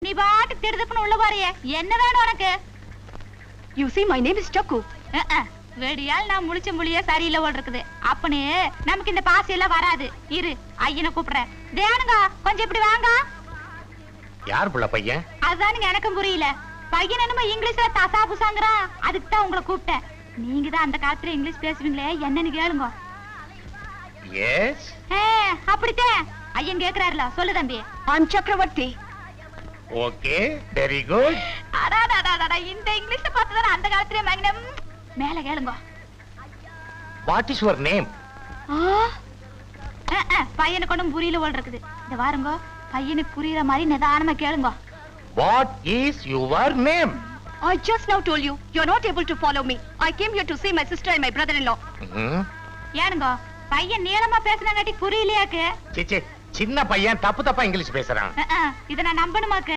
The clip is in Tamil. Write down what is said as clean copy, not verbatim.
நீ பாட்டு திடுதுப்புன்னு உள்ள போறியே, என்ன வேணும் உனக்கு? You see, my name is Chakku. வெடியால் நான் முழிச்ச மொழியே சரியில்லை ஓல் இருக்குது. அப்பனே நமக்கு இந்த பாசி எல்லாம் வராது. இரு, ஐயனை கூப்பிடுறேன். தேனுங்க, கொஞ்சம் இப்படி வாங்க. யார் புள்ள பையன்? அதுதானுங்க எனக்கும் புரியல. பையன் என்னமோ இங்கிலீஷ்ல தசா புசாங்கிறான். அதுக்கு தான் உங்களை கூப்பிட்டேன். நீங்க தான் அந்த காலத்துல இங்கிலீஷ் பேசுவீங்களே, என்னன்னு கேளுங்க. எஸ். அப்படித்தான் ஐயன் கேக்குறாருல, சொல்லு தம்பி. I'm Chakravarti. Okay, very good. இந்த இங்கிலீஷ் பார்த்துதான் அந்த காலத்திலே மகனம். மேல கேளுங்க. What is your name? பையனுக்கு ஒன்றும் புரியல போல் இருக்குது. இந்த வாருங்க, பையனுக்கு புரியுற மாதிரி நிதானமா கேளுங்க. What is your name? I just now told you, you're not able to follow me. I came here to see my sister and my brother-in-law. ஏனுங்க, பையன் நீளமா பேசுனாங்காட்டி புரியலையாக்கு? சின்ன பையன் தப்பு தப்பா இங்கிலீஷ் பேசுறான். இத நான் நம்பணுமாக்கு?